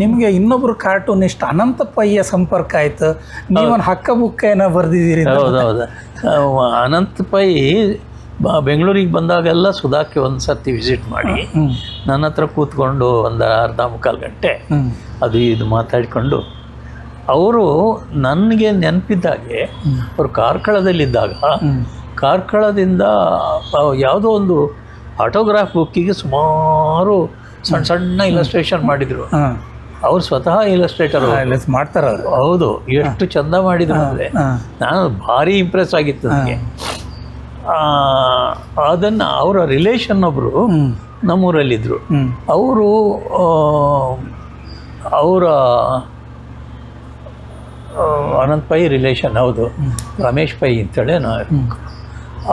ನಿಮಗೆ ಇನ್ನೊಬ್ರು ಕಾರ್ಟೂನಿಸ್ಟ್ ಅನಂತ ಪೈಯ ಸಂಪರ್ಕ ಆಯ್ತು, ನೀವೊಂದು ಹಕ್ಕ ಬುಕ್ಕ ಏನೋ ಬರ್ದಿದ್ದೀರಿ. ಹೌದೌದು. ಅನಂತ ಪೈ ಬೆಂಗಳೂರಿಗೆ ಬಂದಾಗೆಲ್ಲ ಸುಧಾಕ್ಕೆ ಒಂದು ಸರ್ತಿ ವಿಸಿಟ್ ಮಾಡಿ ನನ್ನ ಹತ್ರ ಕೂತ್ಕೊಂಡು ಒಂದು ಅರ್ಧ ಮುಕ್ಕಾಲು ಗಂಟೆ ಅದು ಇದು ಮಾತಾಡಿಕೊಂಡು, ಅವರು ನನಗೆ ನೆನಪಿದ್ದಾಗೆ ಅವರು ಕಾರ್ಕಳದಲ್ಲಿದ್ದಾಗ ಕಾರ್ಕಳದಿಂದ ಯಾವುದೋ ಒಂದು ಆಟೋಗ್ರಾಫ್ ಬುಕ್ಕಿಗೆ ಸುಮಾರು ಸಣ್ಣ ಸಣ್ಣ ಇಲಸ್ಟ್ರೇಷನ್ ಮಾಡಿದರು. ಅವ್ರು ಸ್ವತಃ ಇಲಸ್ಟ್ರೇಟರ್ ಮಾಡ್ತಾರ. ಹೌದು, ಎಷ್ಟು ಚಂದ ಮಾಡಿದ್ರು ಅಂದರೆ ನಾನು ಭಾರಿ ಇಂಪ್ರೆಸ್ ಆಗಿತ್ತು ನನಗೆ. ಅದನ್ನು ಅವರ ರಿಲೇಷನ್ ಒಬ್ಬರು ನಮ್ಮೂರಲ್ಲಿದ್ದರು. ಅವರು ಅವರ ಅನಂತ್ ಪೈ ರಿಲೇಷನ್, ಹೌದು, ರಮೇಶ್ ಪೈ ಅಂತೇಳಿ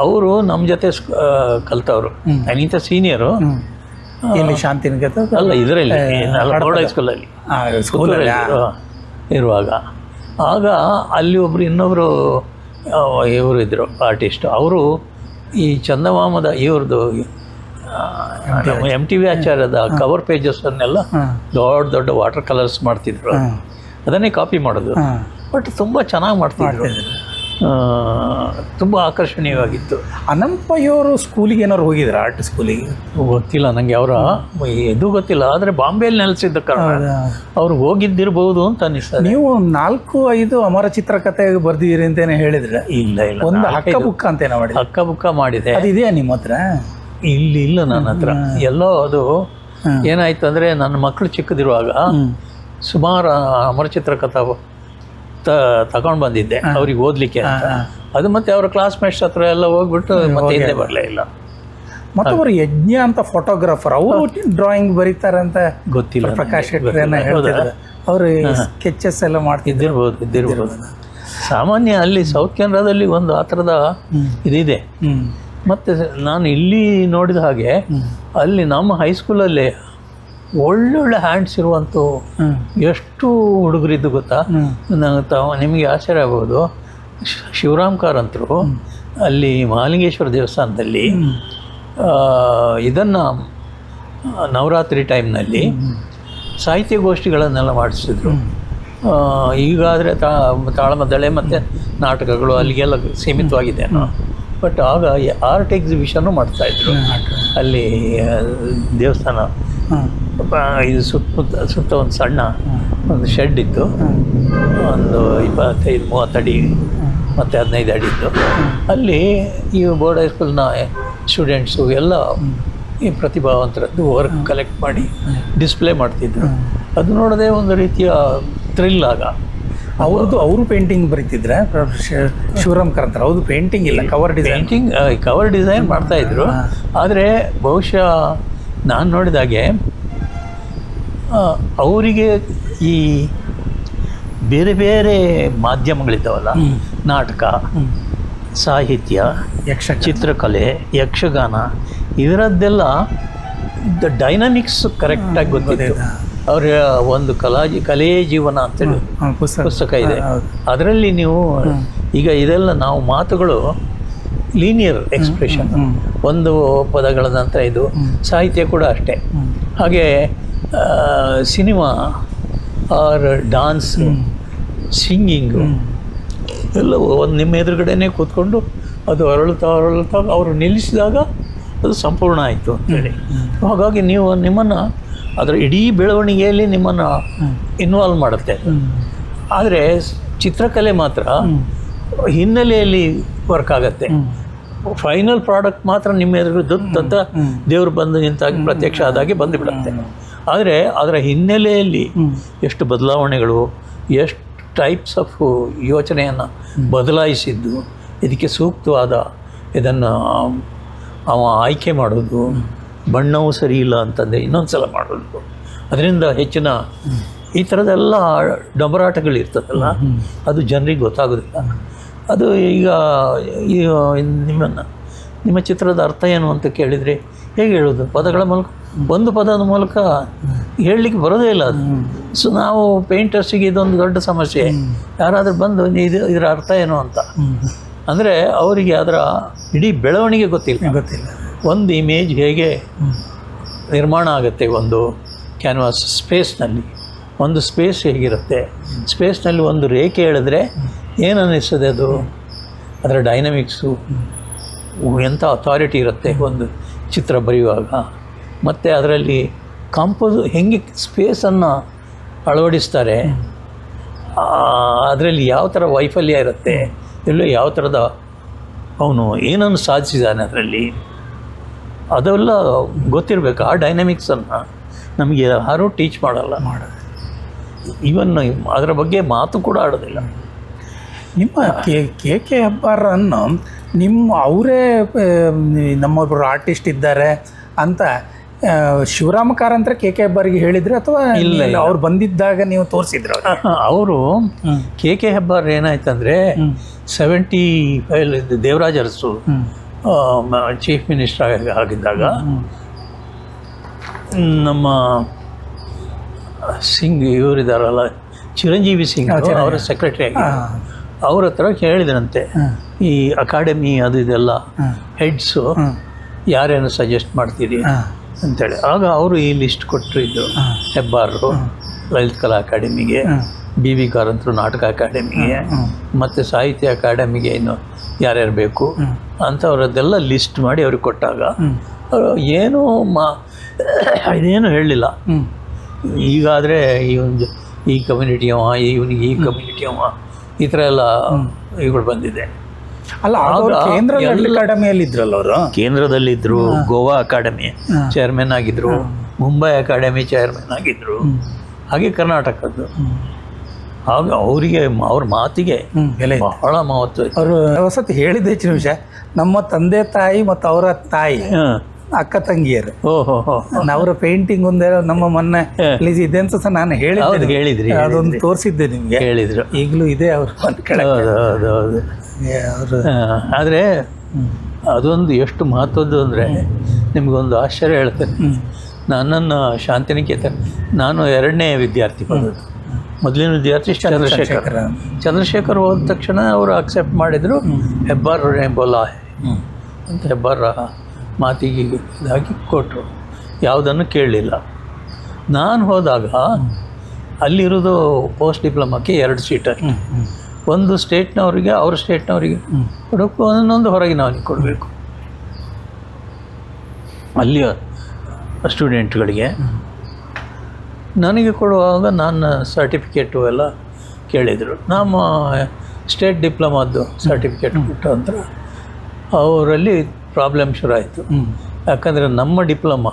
ಅವರು ನಮ್ಮ ಜೊತೆ ಕಲ್ತವರು, ನನಗಿಂತ ಸೀನಿಯರು. ಇಲ್ಲಿ ಶಾಂತಿನಿಕೇತ ಅಲ್ಲ, ಇದರಲ್ಲಿ ಬೋರ್ಡ್ ಹೈಸ್ಕೂಲಲ್ಲಿ ಇರುವಾಗ ಆಗ ಅಲ್ಲಿ ಒಬ್ಬರು ಇನ್ನೊಬ್ಬರು ಇವರು ಇದ್ದರು ಆರ್ಟಿಸ್ಟ್. ಅವರು ಈ ಚಂದಮಾಮದ ಇವ್ರದ್ದು MTV ಆಚಾರ್ಯದ ಕವರ್ ಪೇಜಸ್ಸನ್ನೆಲ್ಲ ದೊಡ್ಡ ದೊಡ್ಡ ವಾಟರ್ ಕಲರ್ಸ್ ಮಾಡ್ತಿದ್ರು, ಅದನ್ನೇ ಕಾಪಿ ಮಾಡೋದು. ಬಟ್ ತುಂಬ ಚೆನ್ನಾಗಿ ಮಾಡ್ತಿದ್ರು, ತುಂಬ ಆಕರ್ಷಣೀಯವಾಗಿತ್ತು. ಅನಂತ್ ಪೈ ಅವರು ಸ್ಕೂಲಿಗೆ ಏನಾದ್ರು ಹೋಗಿದ್ರು, ಆರ್ಟ್ ಸ್ಕೂಲಿಗೆ? ಗೊತ್ತಿಲ್ಲ ನನಗೆ, ಅವರ ಇದು ಗೊತ್ತಿಲ್ಲ. ಆದರೆ ಬಾಂಬೆಯಲ್ಲಿ ನೆಲೆಸಿದ್ದ ಕಾರಣ ಅವ್ರು ಹೋಗಿದ್ದಿರ್ಬೋದು ಅಂತ ಅನಿಸ್ತದೆ. ನೀವು 4-5 ಅಮರ ಚಿತ್ರಕಥೆ ಬರ್ದಿದ್ದೀರಿ ಅಂತೇನೆ ಹೇಳಿದ್ರೆ? ಇಲ್ಲ ಇಲ್ಲ, ಒಂದು ಹಕ್ಕ ಬುಕ್ಕ ಅಂತೇನೋ ಮಾಡಿ? ಹಕ್ಕ ಬುಕ್ಕ ಮಾಡಿದೆ. ಅದು ಇದೆಯಾ ನಿಮ್ಮ ಹತ್ರ? ಇಲ್ಲ ನನ್ನ ಹತ್ರ. ಎಲ್ಲೋ ಅದು ಏನಾಯ್ತು ಅಂದರೆ, ನನ್ನ ಮಕ್ಕಳು ಚಿಕ್ಕದಿರುವಾಗ ಸುಮಾರು ಅಮರ ಚಿತ್ರಕಥಾ ತಗೊಂಡು ಬಂದಿದ್ದೆ ಅವ್ರಿಗೆ ಓದಲಿಕ್ಕೆ ಅಂತ. ಅದು ಮತ್ತೆ ಅವರ ಕ್ಲಾಸ್ಮೇಟ್ಸ್ ಹತ್ರ ಎಲ್ಲ ಹೋಗ್ಬಿಟ್ಟು ಮತ್ತೆ ಹಿಂದೆ ಬರಲೇ ಇಲ್ಲ. ಮತ್ತೊಬ್ಬರು ಯಜ್ಞ ಅಂತ ಫೋಟೋಗ್ರಾಫರ್, ಅವರು ಡ್ರಾಯಿಂಗ್ ಬರೀತಾರೆ ಅಂತ ಗೊತ್ತಿಲ್ಲ. ಪ್ರಕಾಶ್ ಹೇಳ್ತಾರೆ, ಅವರು ಸ್ಕೆಚಸ್ ಎಲ್ಲ ಇದ್ದಿರ್ಬೋದು. ಸಾಮಾನ್ಯ ಅಲ್ಲಿ ಸೌತ್ ಕೆನರಾದಲ್ಲಿ ಒಂದು ಆ ಥರದ ಇದಿದೆ. ಮತ್ತು ನಾನು ಇಲ್ಲಿ ನೋಡಿದ ಹಾಗೆ ಅಲ್ಲಿ ನಮ್ಮ ಹೈಸ್ಕೂಲಲ್ಲಿ ಒಳ್ಳೊಳ್ಳೆ ಹ್ಯಾಂಡ್ಸ್ ಇರುವಂಥ ಎಷ್ಟು ಹುಡುಗರಿದ್ದು ಗೊತ್ತಾ. ನಿಮಗೆ ಆಶ್ಚರ್ಯ ಆಗ್ಬೋದು, ಶಿವರಾಮ್ ಕಾರಂತರು ಅಲ್ಲಿ ಮಹಾಲಿಂಗೇಶ್ವರ ದೇವಸ್ಥಾನದಲ್ಲಿ ಇದನ್ನು ನವರಾತ್ರಿ ಟೈಮ್ನಲ್ಲಿ ಸಾಹಿತ್ಯ ಗೋಷ್ಠಿಗಳನ್ನೆಲ್ಲ ಮಾಡಿಸಿದ್ರು. ಈಗಾದರೆ ತಾಳಮದ್ದಳೆ ಮತ್ತು ನಾಟಕಗಳು ಅಲ್ಲಿಗೆಲ್ಲ ಸೀಮಿತವಾಗಿದೆ. ಬಟ್ ಆಗ ಆರ್ಟ್ ಎಕ್ಸಿಬಿಷನ್ನು ಮಾಡ್ತಾಯಿದ್ರು ಅಲ್ಲಿ ದೇವಸ್ಥಾನ. ಇದು ಸುತ್ತ ಒಂದು ಸಣ್ಣ ಒಂದು ಶೆಡ್ ಇತ್ತು, ಒಂದು 25-30 ಅಡಿ ಮತ್ತು 15 ಅಡಿ ಇತ್ತು. ಅಲ್ಲಿ ಈ ಬೋರ್ಡ್ ಹೈಸ್ಕೂಲ್ನ ಸ್ಟೂಡೆಂಟ್ಸು ಎಲ್ಲ ಈ ಪ್ರತಿಭಾವಂತರದ್ದು ವರ್ಕ್ ಕಲೆಕ್ಟ್ ಮಾಡಿ ಡಿಸ್ಪ್ಲೇ ಮಾಡ್ತಿದ್ರು. ಅದು ನೋಡೋದೇ ಒಂದು ರೀತಿಯ ಥ್ರಿಲ್. ಆಗ ಅವರು ಪೇಂಟಿಂಗ್ ಬರೀತಿದ್ರೆ ಶಿವರಾಮ್ ಕಾರಂತರ? ಹೌದು, ಪೇಂಟಿಂಗ್ ಇಲ್ಲ, ಕವರ್ ಡಿಸೈನ್ ಮಾಡ್ತಾಯಿದ್ರು. ಆದರೆ ಬಹುಶಃ ನಾನು ನೋಡಿದಾಗೆ ಅವರಿಗೆ ಈ ಬೇರೆ ಬೇರೆ ಮಾಧ್ಯಮಗಳಿದ್ದಾವಲ್ಲ, ನಾಟಕ, ಸಾಹಿತ್ಯ, ಚಿತ್ರಕಲೆ, ಯಕ್ಷಗಾನ, ಇದರದ್ದೆಲ್ಲ ಡೈನಮಿಕ್ಸ್ ಕರೆಕ್ಟಾಗಿ ಗೊತ್ತಿತ್ತು. ಅವರ ಒಂದು ಕಲೆಯೇ ಜೀವನ ಅಂತೇಳಿ ಪುಸ್ತಕ ಇದೆ. ಅದರಲ್ಲಿ ನೀವು ಈಗ ಇದೆಲ್ಲ ನಾವು ಮಾತುಗಳು ಲೀನಿಯರ್ ಎಕ್ಸ್ಪ್ರೆಷನ್, ಒಂದು ಪದಗಳ ನಂತರ ಇದು. ಸಾಹಿತ್ಯ ಕೂಡ ಅಷ್ಟೇ. ಹಾಗೆ ಸಿನಿಮಾ ಆರ್ ಡಾನ್ಸ್, ಸಿಂಗಿಂಗು ಎಲ್ಲ ಒಂದು ನಿಮ್ಮ ಎದುರುಗಡೆನೇ ಕೂತ್ಕೊಂಡು ಅದು ಅರಳುತ್ತಾ ಅವರು ನಿಲ್ಲಿಸಿದಾಗ ಅದು ಸಂಪೂರ್ಣ ಆಯಿತು ಅಂತೇಳಿ. ಹಾಗಾಗಿ ನೀವು ನಿಮ್ಮನ್ನು ಅದರ ಇಡೀ ಬೆಳವಣಿಗೆಯಲ್ಲಿ ನಿಮ್ಮನ್ನು ಇನ್ವಾಲ್ವ್ ಮಾಡುತ್ತೆ. ಆದರೆ ಚಿತ್ರಕಲೆ ಮಾತ್ರ ಹಿನ್ನೆಲೆಯಲ್ಲಿ ವರ್ಕ್ ಆಗುತ್ತೆ. ಫೈನಲ್ ಪ್ರಾಡಕ್ಟ್ ಮಾತ್ರ ನಿಮ್ಮ ಎದುರು ದೊಡ್ಡ ದೇವರು ಬಂದು ನಿಂತಾಗಿ ಪ್ರತ್ಯಕ್ಷ ಆದಾಗೆ ಬಂದುಬಿಡುತ್ತೆ. ಆದರೆ ಅದರ ಹಿನ್ನೆಲೆಯಲ್ಲಿ ಎಷ್ಟು ಬದಲಾವಣೆಗಳು, ಎಷ್ಟು ಟೈಪ್ಸ್ ಆಫ್ ಯೋಚನೆಯನ್ನು ಬದಲಾಯಿಸಿದ್ದು, ಇದಕ್ಕೆ ಸೂಕ್ತವಾದ ಇದನ್ನು ಅವ ಆಯ್ಕೆ ಮಾಡೋದು, ಬಣ್ಣವೂ ಸರಿ ಇಲ್ಲ ಅಂತಂದರೆ ಇನ್ನೊಂದು ಸಲ ಮಾಡೋದು, ಅದರಿಂದ ಹೆಚ್ಚಿನ ಈ ಥರದ್ದೆಲ್ಲ ಡಂಬರಾಟಗಳಿರ್ತದಲ್ಲ, ಅದು ಜನರಿಗೆ ಗೊತ್ತಾಗೋದಿಲ್ಲ. ಅದು ಈಗ ನಿಮ್ಮ ಚಿತ್ರದ ಅರ್ಥ ಏನು ಅಂತ ಕೇಳಿದರೆ ಹೇಗೆ ಹೇಳೋದು? ಪದಗಳ ಮೂಲಕ, ಒಂದು ಪದದ ಮೂಲಕ ಹೇಳಲಿಕ್ಕೆ ಬರೋದೇ ಇಲ್ಲ ಅದು. ಸೊ ನಾವು ಪೇಂಟರ್ಸಿಗೆ ಇದೊಂದು ದೊಡ್ಡ ಸಮಸ್ಯೆ. ಯಾರಾದರೂ ಬಂದು ಇದರ ಅರ್ಥ ಏನು ಅಂತ ಅಂದರೆ ಅವರಿಗೆ ಅದರ ಇಡೀ ಬೆಳವಣಿಗೆ ಗೊತ್ತಿಲ್ಲ. ಒಂದು ಇಮೇಜ್ ಹೇಗೆ ನಿರ್ಮಾಣ ಆಗುತ್ತೆ ಒಂದು ಕ್ಯಾನ್ವಾಸ್ ಸ್ಪೇಸ್ನಲ್ಲಿ, ಒಂದು ಸ್ಪೇಸ್ ಹೇಗಿರುತ್ತೆ, ಸ್ಪೇಸ್ನಲ್ಲಿ ಒಂದು ರೇಖೆ ಎಳೆದ್ರೆ ಏನು ಅನ್ನಿಸ್ತದೆ ಅದು, ಅದರ ಡೈನಮಿಕ್ಸು, ಎಂಥ ಅಥಾರಿಟಿ ಇರುತ್ತೆ ಒಂದು ಚಿತ್ರ ಬರೆಯುವಾಗ. ಮತ್ತು ಅದರಲ್ಲಿ ಹೆಂಗೆ ಸ್ಪೇಸನ್ನು ಅಳವಡಿಸ್ತಾರೆ, ಅದರಲ್ಲಿ ಯಾವ ಥರ ವೈಫಲ್ಯ ಇರುತ್ತೆ, ಎಲ್ಲೋ ಯಾವ ಥರದ ಅವನು ಏನನ್ನು ಸಾಧಿಸಿದ್ದಾನೆ ಅದರಲ್ಲಿ, ಅದೆಲ್ಲ ಗೊತ್ತಿರಬೇಕು. ಆ ಡೈನಮಿಕ್ಸನ್ನು ನಮಗೆ ಯಾರೂ ಟೀಚ್ ಮಾಡಲ್ಲ, ಇವನ್ ಅದರ ಬಗ್ಗೆ ಮಾತು ಕೂಡ ಆಡೋದಿಲ್ಲ. ನಿಮ್ಮ ಕೆ ಕೆ ಹೆಬ್ಬಾರನ್ನು ಅವರೇ ನಮ್ಮೊಬ್ಬರು ಆರ್ಟಿಸ್ಟ್ ಇದ್ದಾರೆ ಅಂತ ಶಿವರಾಮ ಕಾರಂತರ ಕೆ ಕೆ ಹೆಬ್ಬಾರಿಗೆ ಹೇಳಿದ್ರೆ ಅಥವಾ ಇಲ್ಲ ಅವ್ರು ಬಂದಿದ್ದಾಗ ನೀವು ತೋರಿಸಿದ್ರು? ಅವರು ಕೆ ಕೆ ಹೆಬ್ಬಾರ್ ಏನಾಯ್ತಂದರೆ 75 ದೇವರಾಜ ಅರಸು ಚೀಫ್ ಮಿನಿಸ್ಟರ್ ಆಗಿದ್ದಾಗ ನಮ್ಮ ಸಿಂಗ್ ಇವರಿದ್ದಾರಲ್ಲ ಚಿರಂಜೀವಿ ಸಿಂಗ್ ಅವರ ಸೆಕ್ರೆಟರಿ ಆಗಿ ಅವ್ರ ಹತ್ರ ಕೇಳಿದ್ರಂತೆ ಈ ಅಕಾಡೆಮಿ ಅದು ಇದೆಲ್ಲ ಹೆಡ್ಸು ಯಾರೇನು ಸಜೆಸ್ಟ್ ಮಾಡ್ತೀರಿ ಅಂತೇಳಿ. ಆಗ ಅವರು ಈ ಲಿಸ್ಟ್ ಕೊಟ್ಟಿದ್ದು, ಹೆಬ್ಬಾರರು ಲಲಿತ ಕಲಾ ಅಕಾಡೆಮಿಗೆ, ಬಿ ವಿ ಕಾರಂತರು ನಾಟಕ ಅಕಾಡೆಮಿಗೆ, ಮತ್ತು ಸಾಹಿತ್ಯ ಅಕಾಡೆಮಿಗೆ ಇನ್ನು ಯಾರ್ಯಾರು ಬೇಕು ಅಂಥವ್ರದ್ದೆಲ್ಲ ಲಿಸ್ಟ್ ಮಾಡಿ ಅವ್ರಿಗೆ ಕೊಟ್ಟಾಗ ಅವರು ಏನೂ ಇದೇನು ಹೇಳಲಿಲ್ಲ. ಈಗಾದರೆ ಈ ಕಮ್ಯುನಿಟಿ ಅವ, ಇವನಿಗೆ ಈ ಕಮ್ಯುನಿಟಿ ಅವ, ಈ ಥರ ಎಲ್ಲ ಇವುಗಳು ಬಂದಿದೆ. ಅಲ್ಲ, ಕೇಂದ್ರ ಅಕಾಡೆಮಿಯಲ್ಲಿ ಇದ್ರಲ್ಲ ಅವರು, ಕೇಂದ್ರದಲ್ಲಿದ್ದರು, ಗೋವಾ ಅಕಾಡೆಮಿ ಚೇರ್ಮನ್ ಆಗಿದ್ದರು, ಮುಂಬೈ ಅಕಾಡೆಮಿ ಚೇರ್ಮನ್ ಆಗಿದ್ದರು, ಹಾಗೆ ಕರ್ನಾಟಕದ್ದು. ಆಗ ಅವರಿಗೆ ಅವ್ರ ಮಾತಿಗೆ ಬಹಳ ಮಹತ್ವ. ಅವರು ಹೊಸತಿ ಹೇಳಿದ ಹೆಚ್ಚಿನ ವಿಷಯ, ನಮ್ಮ ತಂದೆ ತಾಯಿ ಮತ್ತು ಅವರ ತಾಯಿ ಅಕ್ಕ ತಂಗಿಯರು, ಅವರ ಪೇಂಟಿಂಗ್ ಒಂದೇ ನಮ್ಮ ಮೊನ್ನೆ ಇದೆ ಅಂತ ಸಹ ನಾನು ಹೇಳಿದ್ರಿ, ಅದೊಂದು ತೋರಿಸಿದ್ದೆ ನಿಮಗೆ, ಹೇಳಿದ್ರು. ಈಗಲೂ ಇದೆ ಅವರು. ಆದರೆ ಅದೊಂದು ಎಷ್ಟು ಮಹತ್ವದ್ದು ಅಂದರೆ ನಿಮಗೊಂದು ಆಶ್ಚರ್ಯ ಹೇಳ್ತೇನೆ. ನನ್ನನ್ನು ಶಾಂತಿನಿಕೇತನ್, ನಾನು 2ನೇ ವಿದ್ಯಾರ್ಥಿ ಬಂದದ್ದು. ಮೊದಲಿನ ವಿದ್ಯಾರ್ಥಿ ಚಂದ್ರಶೇಖರ್ ಹೋದ ತಕ್ಷಣ ಅವರು ಅಕ್ಸೆಪ್ಟ್ ಮಾಡಿದರು, ಹೆಬ್ಬಾರ್ ಬೋಲಾ ಅಂತ ಹೆಬ್ಬಾರ ಮಾತಿಗೆ ಇದಾಗಿ ಕೊಟ್ಟರು, ಯಾವುದನ್ನು ಕೇಳಲಿಲ್ಲ. ನಾನು ಹೋದಾಗ ಅಲ್ಲಿರೋದು ಪೋಸ್ಟ್ ಡಿಪ್ಲೊಮಾಕ್ಕೆ 2 ಸೀಟಲ್ಲಿ, ಒಂದು ಸ್ಟೇಟ್ನವರಿಗೆ, ಅವ್ರ ಸ್ಟೇಟ್ನವರಿಗೆ ಕೊಡೋಕ್ಕೂ ಒಂದೊಂದು ಹೊರಗಿನವನಿಗೆ ಕೊಡಬೇಕು. ಅಲ್ಲಿಯ ಸ್ಟೂಡೆಂಟ್ಗಳಿಗೆ ನನಗೆ ಕೊಡುವಾಗ ನನ್ನ ಸರ್ಟಿಫಿಕೇಟು ಎಲ್ಲ ಕೇಳಿದರು. ನಮ್ಮ ಸ್ಟೇಟ್ ಡಿಪ್ಲೊಮಾದ್ದು ಸರ್ಟಿಫಿಕೇಟ್ ಕೊಟ್ಟ ನಂತರ ಅವರಲ್ಲಿ ಪ್ರಾಬ್ಲಮ್ ಶುರು ಆಯಿತು. ಯಾಕಂದರೆ ನಮ್ಮ ಡಿಪ್ಲೊಮಾ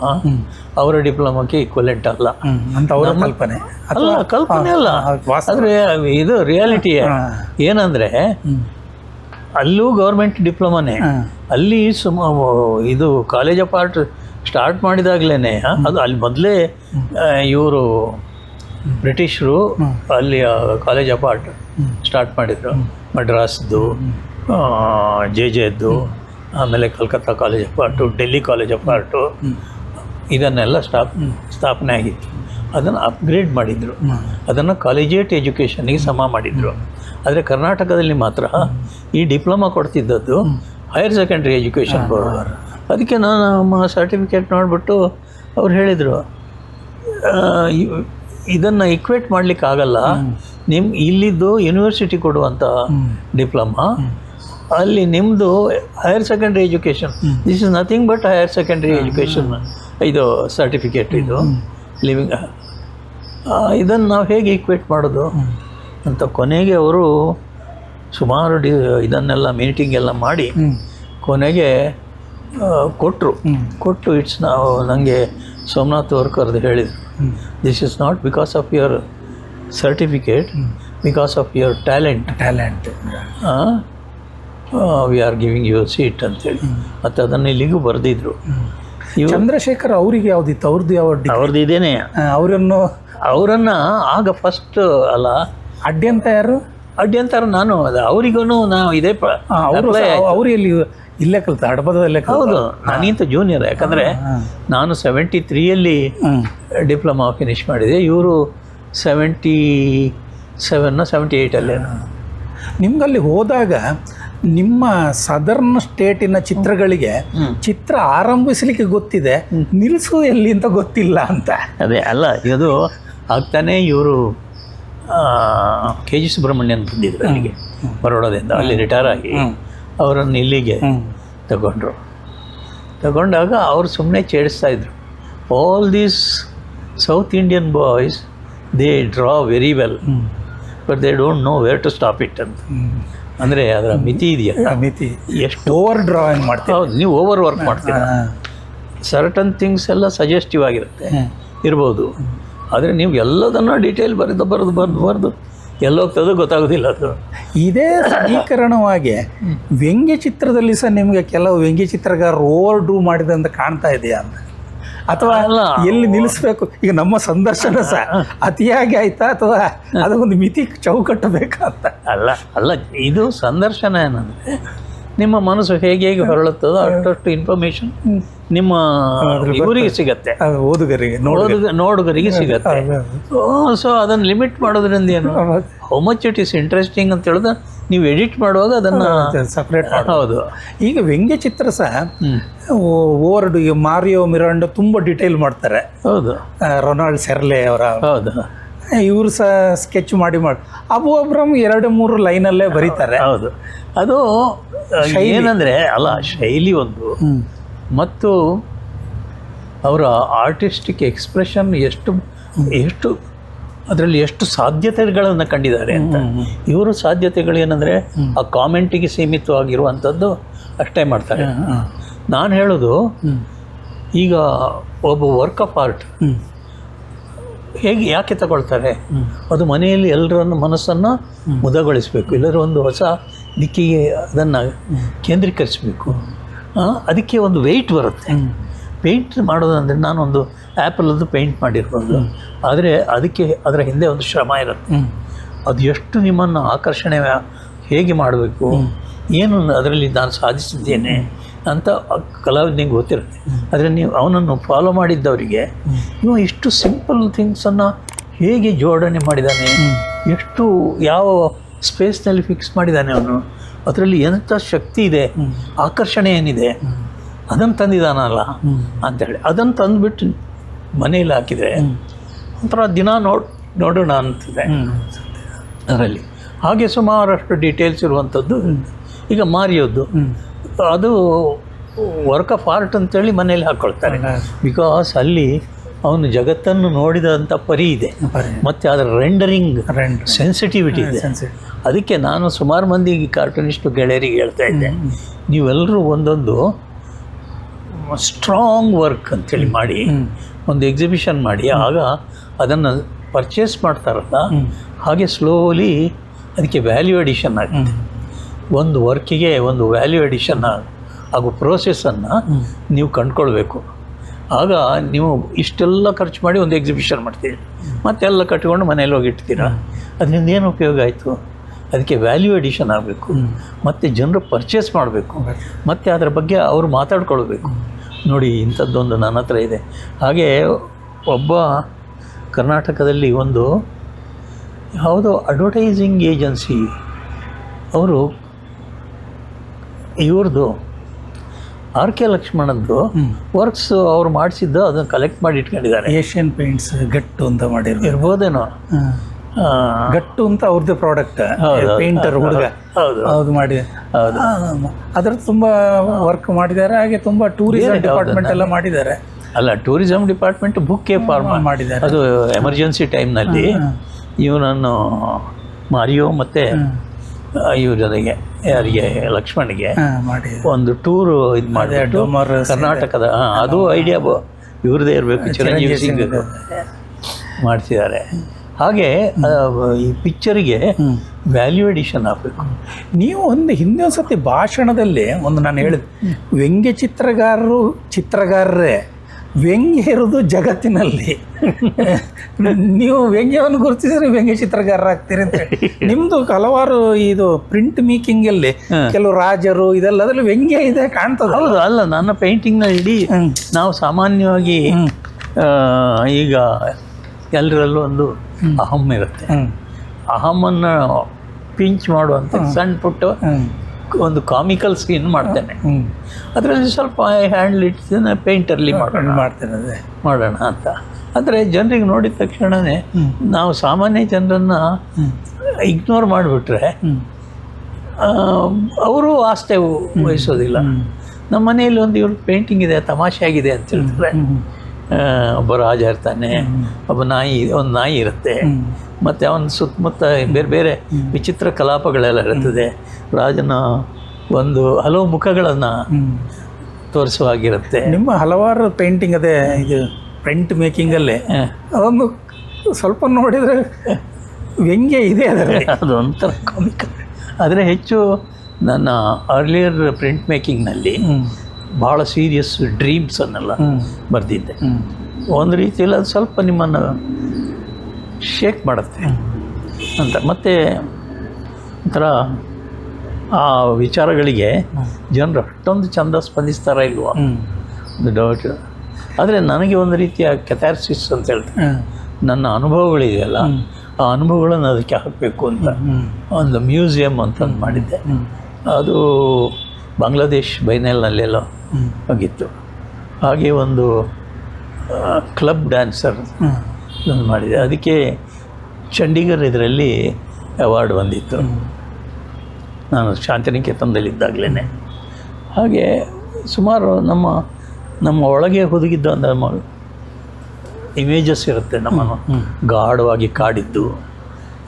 ಅವರ ಡಿಪ್ಲೊಮಾಕ್ಕೆ ಈಕ್ವಲೆಂಟ್ ಅಲ್ಲ ಅಂತ ಅವರ ಕಲ್ಪನೆ ಅಲ್ಲ. ಆದರೆ ಇದು ರಿಯಾಲಿಟಿ ಏನಂದರೆ ಅಲ್ಲೂ ಗೌರ್ಮೆಂಟ್ ಡಿಪ್ಲೊಮಾನೇ. ಅಲ್ಲಿ ಇದು ಕಾಲೇಜ್ ಆಫ್ ಆರ್ಟ್ ಸ್ಟಾರ್ಟ್ ಮಾಡಿದಾಗಲೇ ಅದು ಅಲ್ಲಿ ಮೊದಲೇ ಇವರು ಬ್ರಿಟಿಷರು ಅಲ್ಲಿ ಕಾಲೇಜ್ ಆಫ್ ಆರ್ಟ್ ಸ್ಟಾರ್ಟ್ ಮಾಡಿದರು. ಮಡ್ರಾಸ್ದು, ಜೆದ್ದು, ಆಮೇಲೆ Calcutta college of art, Delhi college of art, ಇದನ್ನೆಲ್ಲ ಸ್ಥಾಪನೆ ಆಗಿತ್ತು. ಅದನ್ನು ಅಪ್ಗ್ರೇಡ್ ಮಾಡಿದರು, ಅದನ್ನು ಕಾಲೇಜಿಯೇಟ್ ಎಜುಕೇಷನ್ಗೆ ಸಮ ಮಾಡಿದರು. ಆದರೆ ಕರ್ನಾಟಕದಲ್ಲಿ ಮಾತ್ರ ಈ ಡಿಪ್ಲೊಮಾ ಕೊಡ್ತಿದ್ದದ್ದು ಹೈಯರ್ ಸೆಕೆಂಡ್ರಿ ಎಜುಕೇಷನ್ ಬೋರ್ಡ್. ಅದಕ್ಕೆ ನಾನು ನಮ್ಮ ಸರ್ಟಿಫಿಕೇಟ್ ನೋಡಿಬಿಟ್ಟು ಅವ್ರು ಹೇಳಿದರು, ಇದನ್ನು ಇಕ್ವೇಟ್ ಮಾಡಲಿಕ್ಕಾಗಲ್ಲ, ಇಲ್ಲಿದ್ದು ಯೂನಿವರ್ಸಿಟಿ ಕೊಡುವಂಥ ಡಿಪ್ಲೊಮಾ, ಅಲ್ಲಿ ನಿಮ್ಮದು higher secondary education, this is nothing but higher secondary education ಇದು ಸರ್ಟಿಫಿಕೇಟ್, ಇದು ಲಿವಿಂಗ್, ಇದನ್ನು ನಾವು ಹೇಗೆ ಈಕ್ವೇಟ್ ಮಾಡೋದು ಅಂತ ಕೊನೆಗೆ ಅವರು ಸುಮಾರು ಇದನ್ನೆಲ್ಲ ಮೀಟಿಂಗ್ ಎಲ್ಲ ಮಾಡಿ ಕೊನೆಗೆ ಕೊಟ್ಟು ನಾವು ನನಗೆ ಸೋಮನಾಥ್ ಅವ್ರು ಕರೆದು ಹೇಳಿದರು, this is not because of your certificate, because of your talent we are giving your seat ಅಂತೇಳಿ. ಮತ್ತು ಅದನ್ನು ಇಲ್ಲಿಗೂ ಬರೆದಿದ್ರು. ಚಂದ್ರಶೇಖರ್ ಅವರಿಗೆ ಯಾವುದಿತ್ತು, ಅವ್ರದ್ದು ಇದೇನೆ. ಅವರನ್ನು ಆಗ ಫಸ್ಟ್ ಅಲ್ಲ ಅಡ್ಯಂತಾರು ನಾನು ಅವರಿಗೂ ನಾವು ಇದೇ ಅವರು ಎಲ್ಲಿ ಇಲ್ಲೇ ಕಲಿತ ಹಡಪದಲ್ಲೇ. ಹೌದು, ನಾನಿಂತ ಜೂನಿಯರ್. ಯಾಕಂದರೆ ನಾನು 73ಯಲ್ಲಿ ಡಿಪ್ಲೊಮಾ ಫಿನಿಷ್ ಮಾಡಿದೆ, ಇವರು 78 ನಿಮ್ಗಲ್ಲಿ ಹೋದಾಗ ನಿಮ್ಮ ಸದರ್ನ್ ಸ್ಟೇಟಿನ ಚಿತ್ರಗಳಿಗೆ ಚಿತ್ರ ಆರಂಭಿಸಲಿಕ್ಕೆ ಗೊತ್ತಿದೆ, ನಿಲ್ಲಿಸು ಎಲ್ಲಿ ಅಂತ ಗೊತ್ತಿಲ್ಲ ಅಂತ. ಅದೇ ಅಲ್ಲ, ಇದು ಆಗ್ತಾನೆ ಇವರು ಕೆ ಜಿ ಸುಬ್ರಹ್ಮಣ್ಯನ್ ಬಂದಿದ್ರು ಅಲ್ಲಿಗೆ ಬರೋಡದಿಂದ, ಅಲ್ಲಿ ರಿಟೈರ್ ಆಗಿ ಅವರನ್ನು ಇಲ್ಲಿಗೆ ತಗೊಂಡಾಗ ಅವರು ಸುಮ್ಮನೆ ಚೇಡಿಸ್ತಾಯಿದ್ರು. All these South Indian boys they draw very well but they don't know where to stop it ಅಂತ. ಅಂದರೆ ಅದರ ಮಿತಿ ಇದೆಯಲ್ಲ, ಮಿತಿ ಎಷ್ಟು ಓವರ್ ಡ್ರಾಯಿಂಗ್ ಮಾಡ್ತೀವಿ. ಹೌದು, ನೀವು ಓವರ್ ವರ್ಕ್ ಮಾಡ್ತೀರ. ಸರ್ಟನ್ ಥಿಂಗ್ಸ್ ಎಲ್ಲ ಸಜೆಸ್ಟಿವ್ ಆಗಿರುತ್ತೆ ಇರ್ಬೋದು, ಆದರೆ ನೀವು ಎಲ್ಲದನ್ನು ಡೀಟೇಲ್ ಬರೆದು ಎಲ್ಲೋಗ್ತದೋ ಗೊತ್ತಾಗೋದಿಲ್ಲ ಅದು. ಇದೇ ಸಮೀಕರಣವಾಗಿ ವ್ಯಂಗ್ಯ ಚಿತ್ರದಲ್ಲಿ ಸಹ ನಿಮಗೆ ಕೆಲವು ವ್ಯಂಗ್ಯ ಚಿತ್ರಗಾರರು ಓವರ್ ಡ್ರೂ ಮಾಡಿದಂತ ಕಾಣ್ತಾ ಇದೆಯಾ ಅಂತ, ಅಥವಾ ಎಲ್ಲಿ ನಿಲ್ಲಿಸ್ಬೇಕು? ಈಗ ನಮ್ಮ ಸಂದರ್ಶನ ಸಹ ಅತಿಯಾಗಿ ಆಯ್ತಾ, ಅಥವಾ ಅದಕ್ಕೊಂದು ಮಿತಿ ಚೌಕಟ್ಟು ಬೇಕಂತ? ಅಲ್ಲ ಇದು ಸಂದರ್ಶನ ಏನಂದರೆ ನಿಮ್ಮ ಮನಸ್ಸು ಹೇಗೆ ಹೊರಳುತ್ತದೋ ಅಷ್ಟು ಇನ್ಫಾರ್ಮೇಶನ್ ನಿಮ್ಮ ಇವರಿಗೆ ಸಿಗತ್ತೆ, ಓದುಗರಿಗೆ ನೋಡುಗರಿಗೆ ಸಿಗತ್ತೆ. ಸೊ ಅದನ್ನು ಲಿಮಿಟ್ ಮಾಡೋದ್ರಿಂದ ಏನು, how much it is interesting ಅಂತ ಹೇಳಿದ್ರೆ ನೀವು ಎಡಿಟ್ ಮಾಡುವಾಗ ಅದನ್ನು ಸಪ್ರೇಟ್. ಹೌದು, ಈಗ ವ್ಯಂಗ್ಯ ಚಿತ್ರ ಸಹ ಓವರ್ಡ್, ಈಗ ಮಾರಿಯೋ ಮಿರಾಂಡೋ ತುಂಬ ಡಿಟೇಲ್ ಮಾಡ್ತಾರೆ. ಹೌದು, ರೊನಾಲ್ಡ್ ಸೆರ್ಲೆ ಅವರ, ಹೌದು, ಇವರು ಸಹ ಸ್ಕೆಚ್ ಮಾಡಿ ಅಬು ಅಬ್ರಮ್ 2-3 ಲೈನಲ್ಲೇ ಬರೀತಾರೆ. ಹೌದು, ಅದು ಏನಂದರೆ ಅಲ್ಲ, ಶೈಲಿ ಒಂದು, ಮತ್ತು ಅವರ ಆರ್ಟಿಸ್ಟಿಕ್ ಎಕ್ಸ್ಪ್ರೆಷನ್ ಎಷ್ಟು ಅದರಲ್ಲಿ ಎಷ್ಟು ಸಾಧ್ಯತೆಗಳನ್ನು ಕಂಡಿದ್ದಾರೆ ಅಂತ. ಇವರು ಸಾಧ್ಯತೆಗಳೇನೆಂದರೆ ಆ ಕಾಮೆಂಟಿಗೆ ಸೀಮಿತವಾಗಿರುವಂಥದ್ದು ಅಷ್ಟೇ ಮಾಡ್ತಾರೆ. ನಾನು ಹೇಳೋದು, ಈಗ ಒಬ್ಬ ವರ್ಕ್ ಆಫ್ ಆರ್ಟ್ ಯಾಕೆ ತಗೊಳ್ತಾರೆ, ಅದು ಮನೆಯಲ್ಲಿ ಎಲ್ಲರನ್ನು ಮನಸ್ಸನ್ನು ಮುದಗೊಳಿಸಬೇಕು, ಎಲ್ಲರೂ ಒಂದು ಹೊಸ ದಿಕ್ಕಿಗೆ ಅದನ್ನು ಕೇಂದ್ರೀಕರಿಸಬೇಕು. ಅದಕ್ಕೆ ಒಂದು ವೆಯ್ಟ್ ಬರುತ್ತೆ. ಪೇಂಟ್ ಮಾಡೋದಂದರೆ ನಾನೊಂದು ಆ್ಯಪಲದ್ದು ಪೇಂಟ್ ಮಾಡಿರ್ಬೋದು, ಆದರೆ ಅದಕ್ಕೆ ಅದರ ಹಿಂದೆ ಒಂದು ಶ್ರಮ ಇರುತ್ತೆ. ಅದು ಎಷ್ಟು ನಿಮ್ಮನ್ನು ಆಕರ್ಷಣೆ ಹೇಗೆ ಮಾಡಬೇಕು, ಏನು ಅದರಲ್ಲಿ ನಾನು ಸಾಧಿಸಿದ್ದೇನೆ ಅಂತ ಕಲಾವಿದನಿಗೆ ಗೊತ್ತಿರುತ್ತೆ. ಆದರೆ ನೀವು ಅವನನ್ನು ಫಾಲೋ ಮಾಡಿದ್ದವರಿಗೆ ಇವು ಇಷ್ಟು ಸಿಂಪಲ್ ಥಿಂಗ್ಸನ್ನು ಹೇಗೆ ಜೋಡಣೆ ಮಾಡಿದ್ದಾನೆ, ಎಷ್ಟು ಯಾವ ಸ್ಪೇಸ್ನಲ್ಲಿ ಫಿಕ್ಸ್ ಮಾಡಿದ್ದಾನೆ ಅವನು, ಅದರಲ್ಲಿ ಎಂಥ ಶಕ್ತಿ ಇದೆ, ಆಕರ್ಷಣೆ ಏನಿದೆ, ಅದನ್ನು ತಂದಿದ್ದಾನಲ್ಲ ಅಂಥೇಳಿ ಅದನ್ನು ತಂದುಬಿಟ್ಟು ಮನೆಯಲ್ಲಿ ಹಾಕಿದರೆ ಒಂಥರ ದಿನ ನೋಡೋಣ ಅಂತಿದೆ ಅದರಲ್ಲಿ. ಹಾಗೆ ಸುಮಾರಷ್ಟು ಡೀಟೇಲ್ಸ್ ಇರುವಂಥದ್ದು. ಈಗ ಮಾರಿಯೋದು ಅದು ವರ್ಕ್ ಆಫ್ ಆರ್ಟ್ ಅಂತೇಳಿ ಮನೇಲಿ ಹಾಕ್ಕೊಳ್ತಾರೆ, ಬಿಕಾಸ್ ಅಲ್ಲಿ ಅವನು ಜಗತ್ತನ್ನು ನೋಡಿದಂಥ ಪರಿ ಇದೆ, ಮತ್ತು ಅದರ ರೆಂಡರಿಂಗ್ ಸೆನ್ಸಿಟಿವಿಟಿ ಇದೆ. ಅದಕ್ಕೆ ನಾನು ಸುಮಾರು ಮಂದಿ ಕಾರ್ಟೂನಿಸ್ಟು ಗೆಳೆಯರಿಗೆ ಹೇಳ್ತಾ ಇದ್ದೆ, ನೀವೆಲ್ಲರೂ ಒಂದೊಂದು ಸ್ಟ್ರಾಂಗ್ ವರ್ಕ್ ಅಂಥೇಳಿ ಮಾಡಿ ಒಂದು ಎಕ್ಸಿಬಿಷನ್ ಮಾಡಿ, ಆಗ ಅದನ್ನು ಪರ್ಚೇಸ್ ಮಾಡ್ತಾರಲ್ಲ, ಹಾಗೆ ಸ್ಲೋಲಿ ಅದಕ್ಕೆ ವ್ಯಾಲ್ಯೂ ಎಡಿಷನ್ ಆಗುತ್ತೆ. ಒಂದು ವರ್ಕಿಗೆ ಒಂದು ವ್ಯಾಲ್ಯೂ ಎಡಿಷನ್ ಆಗೋ ಪ್ರೋಸೆಸ್ಸನ್ನು ನೀವು ಕಂಡುಕೊಳ್ಬೇಕು. ಆಗ ನೀವು ಇಷ್ಟೆಲ್ಲ ಖರ್ಚು ಮಾಡಿ ಒಂದು ಎಕ್ಸಿಬಿಷನ್ ಮಾಡ್ತೀರಿ, ಮತ್ತೆಲ್ಲ ಕಟ್ಕೊಂಡು ಮನೇಲಿ ಹೋಗಿ ಇಡ್ತೀರ, ಅದರಿಂದ ಏನು ಉಪಯೋಗ ಆಯಿತು? ಅದಕ್ಕೆ ವ್ಯಾಲ್ಯೂ ಎಡಿಷನ್ ಆಗಬೇಕು, ಮತ್ತು ಜನರು ಪರ್ಚೇಸ್ ಮಾಡಬೇಕು, ಮತ್ತು ಅದರ ಬಗ್ಗೆ ಅವರು ಮಾತಾಡ್ಕೊಳ್ಬೇಕು. ನೋಡಿ, ಇಂಥದ್ದೊಂದು ನನ್ನ ಹತ್ರ ಇದೆ. ಹಾಗೆ ಒಬ್ಬ ಕರ್ನಾಟಕದಲ್ಲಿ ಒಂದು ಯಾವುದೋ ಅಡ್ವರ್ಟೈಸಿಂಗ್ ಏಜೆನ್ಸಿ ಅವರು ಇವ್ರದ್ದು ಆರ್ ಕೆ ಲಕ್ಷ್ಮಣದ್ದು ವರ್ಕ್ಸ್ ಅವ್ರು ಮಾಡಿಸಿದ್ದು ಅದನ್ನು ಕಲೆಕ್ಟ್ ಮಾಡಿ ಇಟ್ಕೊಂಡಿದ್ದಾರೆ. ಏಷ್ಯನ್ ಪೇಂಟ್ಸ್ ಗಟ್ಟು ಅಂತ ಇರ್ಬೋದೇನೋ, ಗಟ್ಟು ಅಂತ ಅವ್ರದ್ದು ಪ್ರಾಡಕ್ಟ್, ಪೇಂಟರ್ ಹುಡುಗ ಹೌದು ಮಾಡಿ ಅದ್ರದ್ದು ತುಂಬ ವರ್ಕ್ ಮಾಡಿದ್ದಾರೆ. ಹಾಗೆ ತುಂಬ ಟೂರಿಸಂ ಡಿಪಾರ್ಟ್ಮೆಂಟ್ ಎಲ್ಲ ಮಾಡಿದ್ದಾರೆ. ಅಲ್ಲ, ಟೂರಿಸಂ ಡಿಪಾರ್ಟ್ಮೆಂಟ್ ಬುಕ್ ಫಾರ್ಮ್ ಮಾಡಿದ್ದಾರೆ. ಅದು ಎಮರ್ಜೆನ್ಸಿ ಟೈಮ್ನಲ್ಲಿ ಇವನನ್ನು ಮಾರಿಯೋ ಮತ್ತು ಇವ್ರ ಜೊತೆಗೆ ಯಾರಿಗೆ ಲಕ್ಷ್ಮಣಿಗೆ ಒಂದು ಟೂರು ಇದು ಮಾಡಿಬಿಟ್ಟು ಕರ್ನಾಟಕದ ಅದು ಐಡಿಯಾ ಇವ್ರದ್ದೇ ಇರಬೇಕು, ಚಿರಂಜೀವಿ ಸಿಂಗ್ ಮಾಡ್ತಿದ್ದಾರೆ. ಹಾಗೆ ಈ ಪಿಕ್ಚರಿಗೆ ವ್ಯಾಲ್ಯೂ ಎಡಿಷನ್ ಆಗಬೇಕು. ನೀವು ಒಂದು ಹಿಂದೆ ಒಂದು ಸತಿ ಭಾಷಣದಲ್ಲಿ ಒಂದು ನಾನು ಹೇಳಿದೆ, ವ್ಯಂಗ್ಯ ಚಿತ್ರಗಾರರೇ ವ್ಯಂಗ್ಯ ಇರೋದು ಜಗತ್ತಿನಲ್ಲಿ, ನೀವು ವ್ಯಂಗ್ಯವನ್ನು ಗುರುತಿಸಿದ್ರೆ ವ್ಯಂಗ್ಯ ಚಿತ್ರಗಾರರಾಗ್ತೀರಿ ಅಂತ ಹೇಳಿ. ನಿಮ್ಮದು ಹಲವಾರು ಇದು ಪ್ರಿಂಟ್ ಮೇಕಿಂಗಲ್ಲಿ ಕೆಲವು ರಾಜರು ಇದೆಲ್ಲ ಅದರಲ್ಲಿ ವ್ಯಂಗ್ಯ ಇದೆ ಕಾಣ್ತದೆ. ಹೌದು, ಅಲ್ಲ, ನನ್ನ ಪೇಂಟಿಂಗ್ನ ಇಡೀ ನಾವು ಸಾಮಾನ್ಯವಾಗಿ ಈಗ ಎಲ್ಲರಲ್ಲೂ ಒಂದು ಅಹಂ ಇರುತ್ತೆ. ಅಹಮ್ಮನ್ನು ಪಿಂಚ್ ಮಾಡುವಂಥ ಸಣ್ಣ ಪುಟ್ಟ ಒಂದು ಕಾಮಿಕಲ್ ಸೀನ್ ಮಾಡ್ತೇನೆ. ಅದರಲ್ಲಿ ಸ್ವಲ್ಪ ಹ್ಯಾಂಡ್ಲ್ ಇಡ್ತೇನೆ, ಪೇಂಟರ್ಲಿ ಮಾಡೋಣ ಅಂತ. ಅಂದರೆ ಜನರಿಗೆ ನೋಡಿದ ತಕ್ಷಣವೇ ನಾವು ಸಾಮಾನ್ಯ ಜನರನ್ನು ಇಗ್ನೋರ್ ಮಾಡಿಬಿಟ್ರೆ ಅವರು ಆಸ್ತೆ ವಹಿಸೋದಿಲ್ಲ. ನಮ್ಮ ಮನೆಯಲ್ಲಿ ಒಂದು ಇವ್ರ ಪೇಂಟಿಂಗ್ ಇದೆ, ತಮಾಷೆ ಆಗಿದೆ ಅಂತ ಹೇಳ್ತಾರೆ. ಒಬ್ಬ ರಾಜ ಇರ್ತಾನೆ, ಒಂದು ನಾಯಿ ಇರುತ್ತೆ, ಮತ್ತು ಅವನ ಸುತ್ತಮುತ್ತ ಬೇರೆ ಬೇರೆ ವಿಚಿತ್ರ ಕಲಾಪಗಳೆಲ್ಲ ಇರುತ್ತದೆ. ರಾಜನ ಹಲವು ಮುಖಗಳನ್ನು ತೋರಿಸುವಾಗಿರುತ್ತೆ. ನಿಮ್ಮ ಹಲವಾರು ಪೇಂಟಿಂಗ್ ಅದೇ ಇದು ಪ್ರಿಂಟ್ ಮೇಕಿಂಗಲ್ಲೇ ಅದೊಂದು ಸ್ವಲ್ಪ ನೋಡಿದರೆ ವ್ಯಂಗ್ಯ ಇದೆ ಅದರಲ್ಲಿ. ಅದು ಒಂಥರ ಕಾಮಿಕ್. ಆದರೆ ಹೆಚ್ಚು ನನ್ನ ಅರ್ಲಿಯರ್ ಪ್ರಿಂಟ್ ಮೇಕಿಂಗ್ನಲ್ಲಿ ಭಾಳ ಸೀರಿಯಸ್ ಡ್ರೀಮ್ಸನ್ನೆಲ್ಲ ಬರೆದಿದ್ದೆ. ಒಂದು ರೀತಿಯಲ್ಲಿ ಅದು ಸ್ವಲ್ಪ ನಿಮ್ಮನ್ನು ಶೇಕ್ ಮಾಡುತ್ತೆ ಅಂತ. ಮತ್ತು ಒಂಥರ ಆ ವಿಚಾರಗಳಿಗೆ ಜನರು ಅಷ್ಟೊಂದು ಚಂದ ಸ್ಪಂದಿಸ್ತಾರ ಇಲ್ವಾ ಒಂದು ಡೌಟ್. ಆದರೆ ನನಗೆ ಒಂದು ರೀತಿಯ ಕೆಥಾರ್ಸಿಸ್ ಅಂತ ಹೇಳ್ತಾರೆ. ನನ್ನ ಅನುಭವಗಳಿದೆಯಲ್ಲ, ಆ ಅನುಭವಗಳನ್ನು ಅದಕ್ಕೆ ಹಾಕಬೇಕು ಅಂತ ಒಂದು ಮ್ಯೂಸಿಯಂ ಅಂತಂದು ಮಾಡಿದ್ದೆ. ಅದು ಬಾಂಗ್ಲಾದೇಶ್ ಬೈನಲ್ನಲ್ಲೆಲ್ಲ ಹೋಗಿತ್ತು. ಹಾಗೆ ಒಂದು ಕ್ಲಬ್ ಡ್ಯಾನ್ಸರ್ ಒಂದು ಮಾಡಿದೆ. ಅದಕ್ಕೆ ಚಂಡೀಗಢ ಇದರಲ್ಲಿ ಅವಾರ್ಡ್ ಬಂದಿತ್ತು, ನಾನು ಶಾಂತಿನಿಕೇತನದಲ್ಲಿದ್ದಾಗಲೇ. ಹಾಗೆ ಸುಮಾರು ನಮ್ಮ ಒಳಗೆ ಹುದುಗಿದ್ದ ನಮ್ಮ ಇಮೇಜಸ್ ಇರುತ್ತೆ, ನಮ್ಮನ್ನು ಗಾಢವಾಗಿ ಕಾಡಿದ್ದು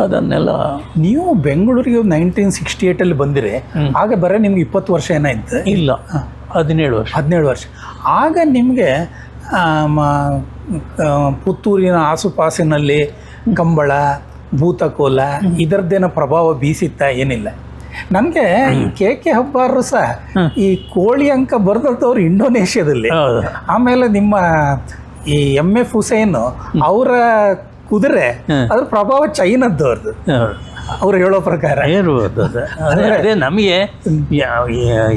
ಅದನ್ನೆಲ್ಲ. ನೀವು ಬೆಂಗಳೂರಿಗೆ 1968 ಬಂದಿರಿ, ಆಗ ಬರೀ ನಿಮ್ಗೆ 20 ವರ್ಷ ಏನಾಯ್ತು? ಇಲ್ಲ, 17 ವರ್ಷ. ಆಗ ನಿಮಗೆ ಪುತ್ತೂರಿನ ಆಸುಪಾಸಿನಲ್ಲಿ ಕಂಬಳ, ಭೂತಕೋಲ ಇದರದ್ದೇನೋ ಪ್ರಭಾವ ಬೀಸಿತ್ತಾ? ಏನಿಲ್ಲ. ನನಗೆ KK ಹೆಬ್ಬಾರರು ಸಹ ಈ ಕೋಳಿ ಅಂಕ ಬರೆದವ್ರು ಇಂಡೋನೇಷ್ಯಾದಲ್ಲಿ. ಆಮೇಲೆ ನಿಮ್ಮ ಈ MF ಹುಸೇನ್ ಅವರ ಕುದುರೆ ಅದ್ರ ಪ್ರಭಾವ ಚೈನದ್ದು ಅವ್ರದ್ದು, ಅವ್ರು ಹೇಳೋ ಪ್ರಕಾರ ಇರ್ಬೋದು. ಅದೇ ನಮಗೆ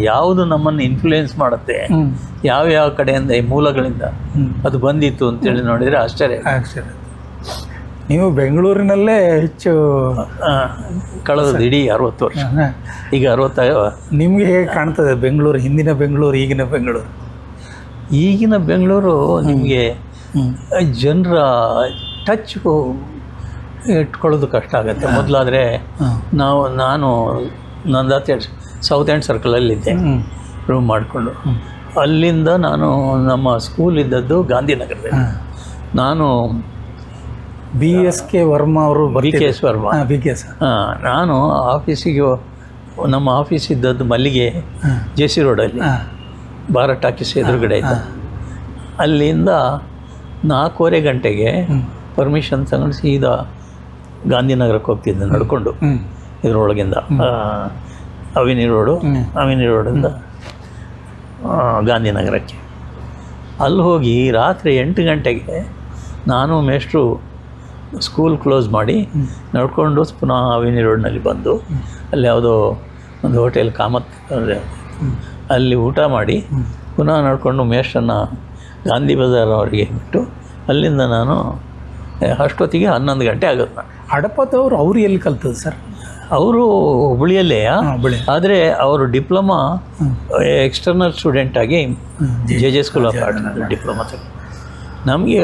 ಯಾವುದು ನಮ್ಮನ್ನು ಇನ್ಫ್ಲೂಯೆನ್ಸ್ ಮಾಡುತ್ತೆ, ಯಾವ ಕಡೆಯಿಂದ ಈ ಮೂಲಗಳಿಂದ ಅದು ಬಂದಿತ್ತು ಅಂತೇಳಿ ನೋಡಿದರೆ ಆಶ್ಚರ್ಯ. ನೀವು ಬೆಂಗಳೂರಿನಲ್ಲೇ ಹೆಚ್ಚು ಕಳೆದ ಇಡೀ 60 ವರ್ಷ. ಈಗ 60. ನಿಮಗೆ ಹೇಗೆ ಕಾಣ್ತದೆ ಬೆಂಗಳೂರು, ಹಿಂದಿನ ಬೆಂಗಳೂರು, ಈಗಿನ ಬೆಂಗಳೂರು? ಈಗಿನ ಬೆಂಗಳೂರು ನಿಮಗೆ ಜನರ ಟಚ್ ಇಟ್ಕೊಳ್ಳೋದು ಕಷ್ಟ ಆಗುತ್ತೆ. ಮೊದಲಾದರೆ ನಾನು ನಂದಾತೆ ಸೌತ್ ಎಂಡ್ ಸರ್ಕಲಲ್ಲಿದ್ದೆ ರೂಮ್ ಮಾಡಿಕೊಂಡು. ಅಲ್ಲಿಂದ ನಾನು ನಮ್ಮ ಸ್ಕೂಲ್ ಇದ್ದದ್ದು ಗಾಂಧಿನಗರದಲ್ಲಿ. ನಾನು BSK ವರ್ಮಾ ಅವರು, BKS ವರ್ಮಾ, ನಾನು ಆಫೀಸಿಗೆ, ನಮ್ಮ ಆಫೀಸ್ ಇದ್ದದ್ದು ಮಲ್ಲಿಗೆ JC ರೋಡಲ್ಲಿ, ಭಾರತ್ ಟಾಕೀಸ್ ಎದುರುಗಡೆ ಇದ್ದ. ಅಲ್ಲಿಂದ 4:15 ಗಂಟೆಗೆ ಪರ್ಮಿಷನ್ ತಗೊಂಡು ಸೀದಾ ಗಾಂಧಿನಗರಕ್ಕೆ ಹೋಗ್ತಿದ್ದೆ ನಡ್ಕೊಂಡು. ಇದರೊಳಗಿಂದ ಅವಿನಿ ರೋಡಿಂದ ಗಾಂಧಿನಗರಕ್ಕೆ. ಅಲ್ಲಿ ಹೋಗಿ ರಾತ್ರಿ 8 ಗಂಟೆಗೆ ನಾನು ಮೇಷ್ಟ್ರು ಸ್ಕೂಲ್ ಕ್ಲೋಸ್ ಮಾಡಿ ನಡ್ಕೊಂಡು ಪುನಃ ಅವಿನಿ ರೋಡ್ನಲ್ಲಿ ಬಂದು ಅಲ್ಲಿ ಯಾವುದೋ ಒಂದು ಹೋಟೆಲ್ ಕಾಮತ್ ಅಲ್ಲಿ ಊಟ ಮಾಡಿ ಪುನಃ ನಡ್ಕೊಂಡು ಮೇಷ್ಟ್ರನ್ನು ಗಾಂಧಿ ಬಜಾರ್ ಅವರಿಗೆ ಬಿಟ್ಟು ಅಲ್ಲಿಂದ ನಾನು ಅಷ್ಟೊತ್ತಿಗೆ 11 ಗಂಟೆ ಆಗುತ್ತೆ. ಹಡಪದವರು ಅವ್ರು ಎಲ್ಲಿ ಕಲ್ತದ್ದು ಸರ್? ಅವರು ಹುಬ್ಬಳ್ಳಿಯಲ್ಲೇ, ಆದರೆ ಅವರು ಡಿಪ್ಲೊಮಾ ಎಕ್ಸ್ಟರ್ನಲ್ ಸ್ಟೂಡೆಂಟಾಗಿ JJ school of art diploma ತಗೊಂಡು. ನಮಗೆ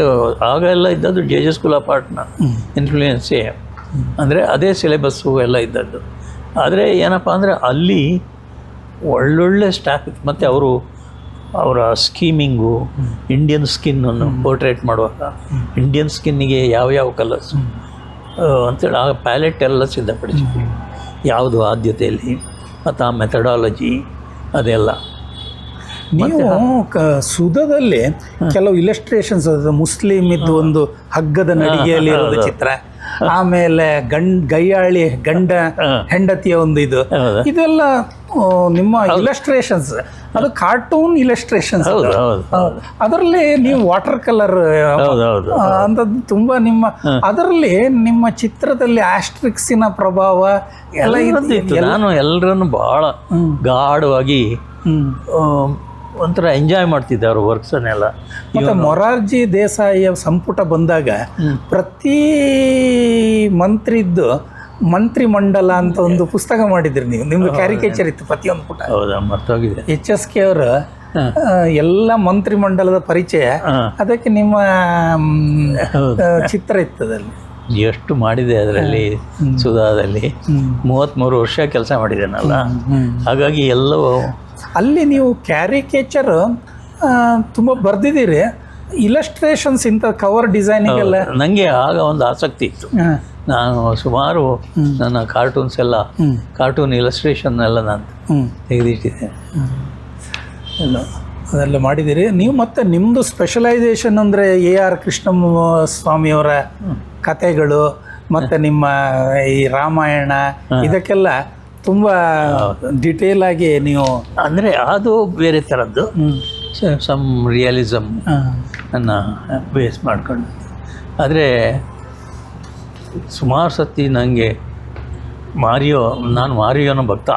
ಆಗ ಎಲ್ಲ ಇದ್ದದ್ದು JJ ಸ್ಕೂಲ್ ಆಫ್ ಆರ್ಟ್ನ ಇನ್ಫ್ಲೂಯೆನ್ಸೇ, ಅಂದರೆ ಅದೇ ಸಿಲೆಬಸ್ಸು ಎಲ್ಲ ಇದ್ದದ್ದು. ಆದರೆ ಏನಪ್ಪ ಅಂದರೆ ಅಲ್ಲಿ ಒಳ್ಳೊಳ್ಳೆ ಸ್ಟಾಫ್ ಇತ್ತು. ಮತ್ತು ಅವರ ಸ್ಕೀಮಿಂಗು, ಇಂಡಿಯನ್ ಸ್ಕಿನ್ನನ್ನು ಪೋರ್ಟ್ರೇಟ್ ಮಾಡುವಾಗ ಇಂಡಿಯನ್ ಸ್ಕಿನ್ನಿಗೆ ಯಾವ ಕಲರ್ಸು ಅಂತೇಳಿ ಆ ಪ್ಯಾಲೆಟ್ ಎಲ್ಲ ಸಿದ್ಧಪಡಿಸಿದ್ವಿ, ಯಾವುದು ಆದ್ಯತೆಯಲ್ಲಿ, ಮತ್ತು ಆ ಮೆಥಡಾಲಜಿ ಅದೆಲ್ಲ. ನೀವು ಸುಧದಲ್ಲಿ ಕೆಲವು ಇಲಸ್ಟ್ರೇಷನ್ಸ್, ಮುಸ್ಲಿಂ ಇದ್ದು ಒಂದು ಹಗ್ಗದ ನಡಿಗೆಯಲ್ಲಿ ಇರೋದು ಚಿತ್ರ, ಆಮೇಲೆ ಗಯ್ಯಾಳಿ ಗಂಡ ಹೆಂಡತಿಯ ಒಂದು ಇದೆಲ್ಲ ನಿಮ್ಮ ಇಲಸ್ಟ್ರೇಷನ್ಸ್. ಅದು ಕಾರ್ಟೂನ್ ಇಲಸ್ಟ್ರೇಷನ್ಸ್. ಅದರಲ್ಲಿ ನೀವು ವಾಟರ್ ಕಲರ್ ಅಂತದ್ದು ತುಂಬ ನಿಮ್ಮ, ಅದರಲ್ಲಿ ನಿಮ್ಮ ಚಿತ್ರದಲ್ಲಿ ಆಸ್ಟ್ರಿಕ್ಸಿನ ಪ್ರಭಾವ ಎಲ್ಲ ಇತ್ತು. ನಾನು ಎಲ್ಲರನ್ನು ಭಾಳ ಗಾಢವಾಗಿ ಒಂಥರ ಎಂಜಾಯ್ ಮಾಡ್ತಿದ್ದೆ ಅವ್ರ ವರ್ಕ್ಸನ್ನೆಲ್ಲ. ಮತ್ತು ಮೊರಾರ್ಜಿ ದೇಸಾಯಿಯ ಸಂಪುಟ ಬಂದಾಗ ಪ್ರತಿ ಮಂತ್ರಿದ್ದು ಮಂತ್ರಿಮಂಡಲ ಅಂತ ಒಂದು ಪುಸ್ತಕ ಮಾಡಿದ್ರಿ ನೀವು. ನಿಮ್ದು ಕ್ಯಾರಿಕೇಚರ್ ಇತ್ತು ಪ್ರತಿಯೊಂದು ಪುಟ. ಹೌದಾ? ಮರ್ತೋಗಿದೆ. HSK ಅವರು ಎಲ್ಲ ಮಂತ್ರಿಮಂಡಲದ ಪರಿಚಯ, ಅದಕ್ಕೆ ನಿಮ್ಮ ಚಿತ್ರ ಇತ್ತದಲ್ಲಿ. ಎಷ್ಟು ಮಾಡಿದೆ ಅದರಲ್ಲಿ, ಸುಧಾದಲ್ಲಿ 33 ವರ್ಷ ಕೆಲಸ ಮಾಡಿದ್ದೇನಲ್ಲ, ಹಾಗಾಗಿ ಎಲ್ಲವೂ. ಅಲ್ಲಿ ನೀವು ಕ್ಯಾರಿಕೇಚರ್ ತುಂಬ ಬರೆದಿದ್ದೀರಿ, ಇಲಸ್ಟ್ರೇಷನ್ಸ್ ಇಂಥ ಕವರ್ ಡಿಸೈನಿಂಗ್ ಎಲ್ಲ. ನನಗೆ ಆಗ ಒಂದು ಆಸಕ್ತಿ ಇತ್ತು. ನಾನು ಸುಮಾರು ನನ್ನ ಕಾರ್ಟೂನ್ಸ್ ಎಲ್ಲ, ಕಾರ್ಟೂನ್ ಇಲಸ್ಟ್ರೇಷನ್ ಎಲ್ಲ ನಾನು ತೆಗೆದಿಟ್ಟಿದ್ದೇನೆ. ಅದೆಲ್ಲ ಮಾಡಿದ್ದೀರಿ ನೀವು. ಮತ್ತು ನಿಮ್ಮದು ಸ್ಪೆಷಲೈಸೇಷನ್ ಅಂದರೆ AR ಕೃಷ್ಣಸ್ವಾಮಿಯವರ ಕಥೆಗಳು ಮತ್ತು ನಿಮ್ಮ ಈ ರಾಮಾಯಣ, ಇದಕ್ಕೆಲ್ಲ ತುಂಬ ಡಿಟೇಲ್ ಆಗಿ ನೀವು. ಅಂದರೆ ಅದು ಬೇರೆ ಥರದ್ದು, ಸಮ್ ರಿಯಲಿಸಮ್ ಅನ್ನು ಬೇಸ್ ಮಾಡಿಕೊಂಡು. ಆದರೆ ಸುಮಾರು ಸತಿ ನನಗೆ ನಾನು ಮಾರಿಯೋನ ಭಕ್ತ.